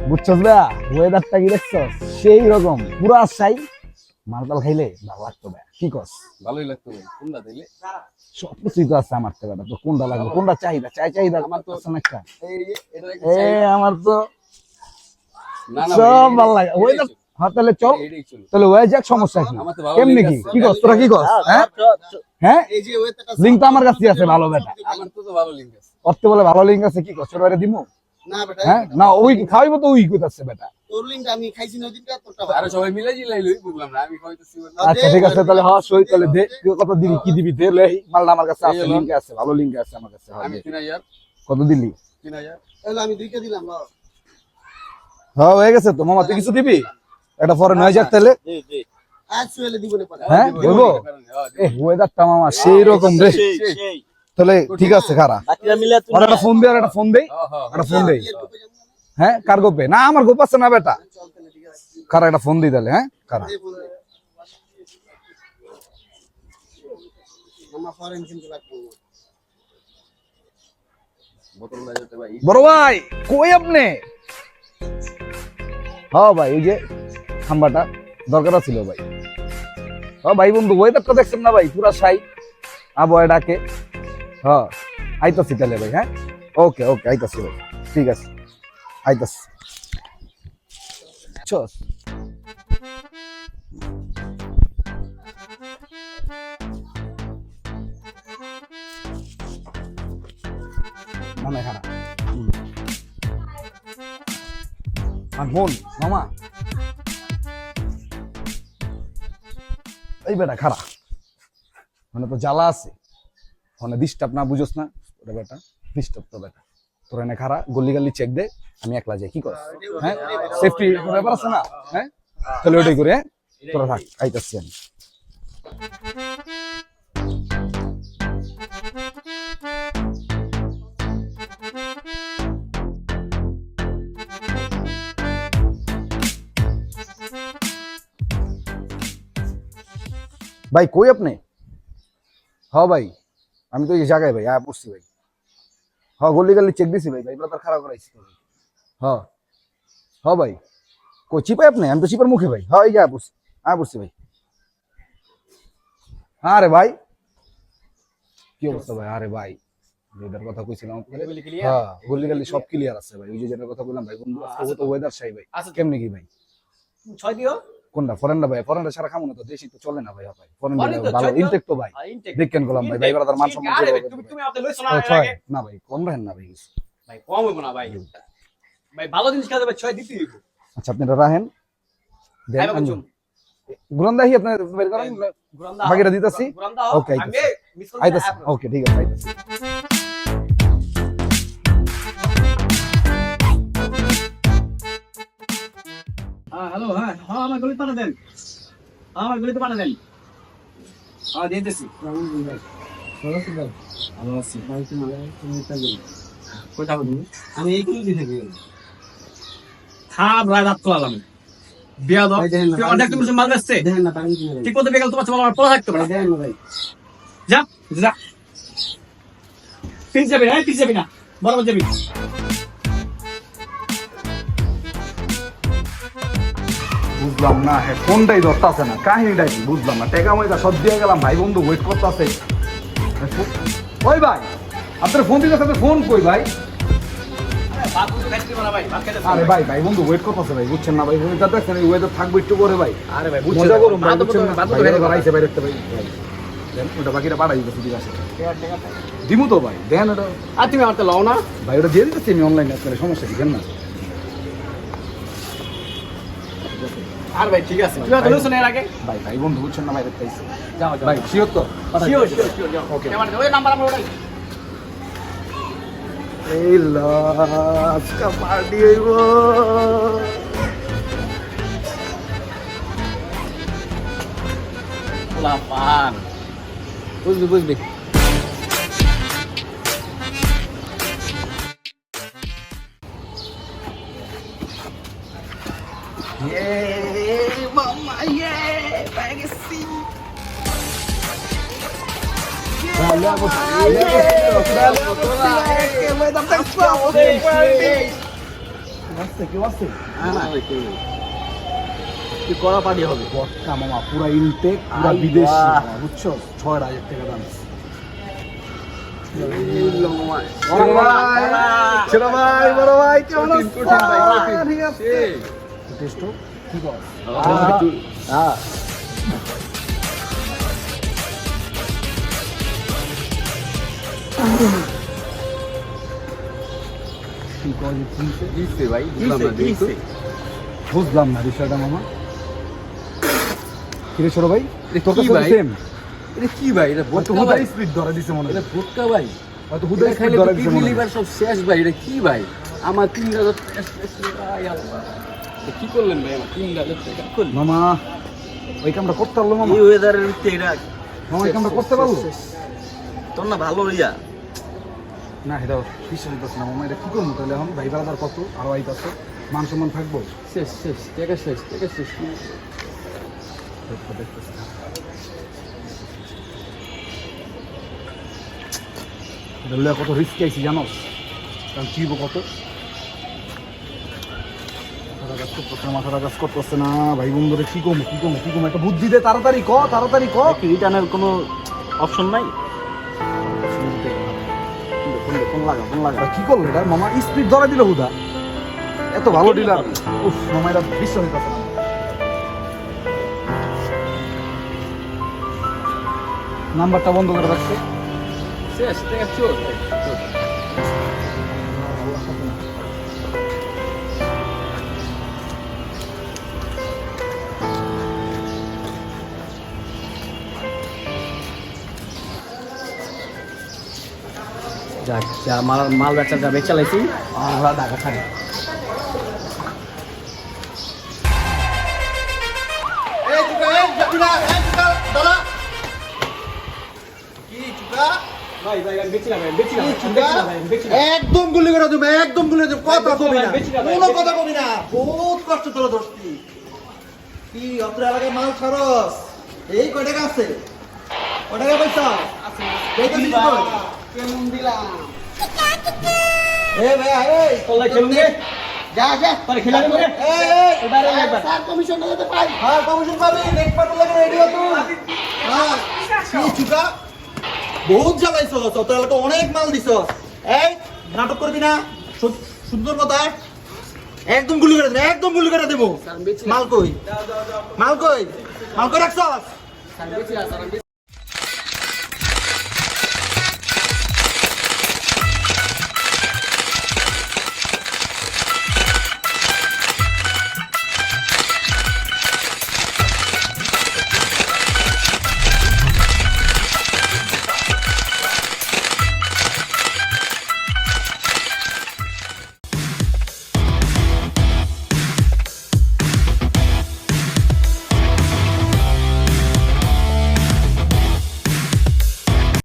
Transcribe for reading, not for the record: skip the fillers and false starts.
বুঝছস ভাইয়া ওয়েদারটা কি দেখছস সেই রকম পুরা সাই মালটাল খাইলে ভালো লাগতো ভাইয়া কি কস ভালোই লাগতো ভাই কোনটা দিলে সব কিছুই তো আছে আমার তো বেটা তো কোনটা লাগবে কোনটা চাহিদা আমার তো আছে না একটা আমার তো না না সব ভালো লাগে ওয়েদার হ্যাঁ তাহলে চল তাহলে ওয়ে যাক সমস্যা কি কেমনে কি কস তোরা কি কস হ্যাঁ হ্যাঁ এই যে ওয়েদারটা লিংক তো আমার কাছে আছে ভালো বেটা আমার তো ভালো লিংক আছে অর্থ বলে ভালো লিংক আছে কি কস তোরা দিমু না বেটা হ্যাঁ না ওই খাওয়াইবো তো ওই কইতাছে বেটা তোর লিংকটা আমি খাইছি না দিনটা তোরটা আরে সবাই মিলে জিলাইলই বুঝলাম না আমি কইতেছি আচ্ছা ঠিক আছে তাহলে হ্যাঁ সই তাহলে দে কত দিবি কি দিবি দে লে মালটা আমার কাছে আছে লিংক আছে ভালো লিংক আছে আমার কাছে আমি 3000 কত দিলি 3000 তাহলে আমি দুইটা দিলাম না হ্যাঁ হয়ে গেছে তো মামা তুই কিছু দিবি এটা পরে 9000 তাহলে জি জি আজ চলে দিব না পরে হ্যাঁ বলবো এ ওয়েদারটা মামা সেই রকম রে তাহলে ঠিক আছে খারা বাকিরা মিলে আর একটা ফোন দে আর একটা ফোন দে একটা ফোন দে হ্যাঁ কার গোপে না আমার গোপ আছে না বেটা খারা একটা ফোন দি তাহলে হ্যাঁ খারা মামা ফরেন কিন্তু লাগবে বোতল লাগাতে ভাই বড় ভাই কই আপনি হ্যাঁ ভাই এই যে খাম্বাটা দরকার ছিল ভাই হ্যাঁ ভাই বন্ধু ওয়েদারটা দেখছেন না ভাই পুরা সাই আবহাওয়া ডাকে হ্যাঁ আইতাছি তাহলে ভাই হ্যাঁ ওকে ওকে আইতাছি ভাই ঠিক আছে আইতাছি চল মনে খারাপ আর বোন মামা এই বেটা খারাপ মানে তো জ্বালা আছে মানে ডিস্টার্ব না বুঝোস না ওটা বেটা ডিস্টার্ব তো বেটা তোর এনে খারা গলি গালি চেক দে আমি একলা যাই কি কর হ্যাঁ সেফটি ব্যাপার আছে না হ্যাঁ তাহলে ওটাই করে হ্যাঁ তোরা থাক আইতাছি আমি ভাই কই আপনি হ্যাঁ ভাই আমি তো এই জায়গায় ভাই আয়া পড়ছি ভাই হ্যাঁ গলি গালি চেক দিছি ভাই ভাইগুলো তো খারাপ করাইছি তো হ্যাঁ হ্যাঁ ভাই কই চিপাই আপনি আমি তো চিপার মুখে ভাই হ্যাঁ এই যে আয়া পড়ছি ভাই আরে ভাই কি অবস্থা ভাই আরে ভাই যেটার কথা কইছিলাম হ্যাঁ গলি গালি সব ক্লিয়ার আছে ভাই ওই যে যেটার কথা বললাম ভাই বন্ধু আজকে তো ওয়েদার চাই ভাই কেমনে কি ভাই 6 দিও কোনটা ফরেনটা ভাই ফরেনটা সারা খামো না তো দেশি তো চলে না ভাই ভাই ফরেন ভালো ইনটেক তো ভাই দেখেন গোলাম ভাই ভাই ব্রাদার মান সম্মান করে তুমি আপনি লইছো না আগে না ভাই কম রাখেন না ভাই ভাই কম হইব না ভাই ভাই ভালো জিনিস খাওয়া যাবে 6 দিতেই হইব আচ্ছা আপনি রাখেন দেন গুরান্দাহি আপনি বের করেন বাকিটা দিতাছি ওকে আইতাছি ওকে ঠিক আছে আইতাছি হ্যালো হ্যাঁ হ্যাঁ আমার গলিতে পাঠা দেন আমার গলিতে পাঠা দেন হ্যাঁ দিতেছি ভালো আছি আমি এই কুলি থেকে খাব রাত করলাম বিয়া দাও তুই অনেক তুমি মাল বেচছে ঠিক মতো বেগাল তোমার চলা পড়া থাকতে পারে যা যা পিছ যাবি হ্যাঁ পিছ যাবি না বরাবর যাবি বুঝলাম না হ্যাঁ ফোনটাই ধরতেছে না কাহিনীটাই কি বুঝলাম না টেকা ময়দা সব দিয়ে গেলাম ভাই বন্ধু ওয়েট করতেছে ওই ভাই আপনার ফোন দিতে সাথে ফোন কই ভাই আরে ভাই ভাই বন্ধু ওয়েট করতেছে ভাই বুঝছেন না ভাই ওয়েদার দেখছেন এই ওয়েদার থাকবে একটু পরে ভাই আরে ভাই মজা করুন ভাই বুঝছেন না বাড়াইছে ভাই দেখতে ভাই দেন ওটা বাকিটা পাঠাই দিতেছি ঠিক আছে দিমু তো ভাই দেন ওটা আর তুমি আমার তো লও না ভাই ওটা দিয়ে দিতেছি আমি অনলাইনে আপনার সমস্যা কি দেন না আর ভাই ঠিক আছে তুই তো লইছ না এর আগে ভাই ভাই বন্ধু বুঝছেন না ভাই দেখতেছি যাও যাও ভাই শিওর তো শিওর যাও ওকে আমার ওই নাম্বার আমরা ওটাই এই লাজ কা পার্টি হইব লাপান বুঝবি Mama, pega esse. আসছে কেউ আসছে কি করা পার্টি হবে বটকা মামা পুরা ইনটেক পুরা বিদেশি মামা, বুঝছো 6,000 টাকা দাম ছোট ভাই বড় ভাই কেমন আছো ঠিক আছে টেস্ট কি কর হ্যাঁ কি কর দিছে ভাই বুঝলাম না বিষয়টা মামা কিরে ছোট ভাই এটা তোর কি কাছে ভাই? সেম এটা কি ভাই এটা হয়তো ভোটকা হুদাই ভাই স্পিড ধরে দিছে মনে এটা হয় ভোটকা ভাই হয়তো হুদাই এটা স্পিড খাইলে ধরে তো দিছে কিডনি মনে হয় লিভার সব শেষ ভাই এটা কি ভাই আমার 3,000 কি করলেন ভাই আমার 3,000 টাকা করলেন মামা ওই কামটা করতে পারলো মামা এই ওয়েদারের ভিতরে এটা মামা এই কামটা করতে পারলো তোর না ভালো ইয়া না এটা বিশ্বাস হইতেছে না মামা এটা কি করবো তাহলে এখন ভাই বারাদার কত আরো আইতাছে মান সম্মান থাকবো শেষ শেষ টাকা শেষ দেখতেছি এটা লইয়া কত রিস্ক আইছি জানোস কারণ চিব কত মাথাটা কাজ করতেছে না ভাই বন্ধুরে কি কমো একটা বুদ্ধি দে তাড়াতাড়ি ক কি রিটার্নের কোনো অপশন নাই ফোন লাগা কি করলো এটা মামা স্পিড ধরা দিল হুদা এত ভালো ডিলার উফ মামা এটা বিশ্বাস হইতেছে না নাম্বারটা বন্ধ করে রাখছে শেষ টাকা চোর যাক যা মাল বেচার যা বেচা লাইছি আমরা ঢাকা ছাড়ি একদম গুলি করে দেবে একদম গুলি দেবে কথা কবি না কোনো কথা কবি না বহুত কষ্ট তোরা ধরছি কি অত্র এলাকায় মাল খরচ এই কয় টাকা আছে কয় টাকা পয়সা কেমন দিলাম এ ভাই এই তোলাই খেলুন রে যা যা পরে খেলা দেব রে এবারে একবার স্যার কমিশন দিতে পাই হ্যাঁ কমিশন পাবি নেক্সট পার্ট লাগে রেডি হতো হ্যাঁ কি চুকা বহুত জ্বালাইছ তোর এলাকা অনেক মাল দিছ এই নাটক করবি না সুন্দর কথা একদম গুলি করে দেবো মাল কই মাল কই রাখছ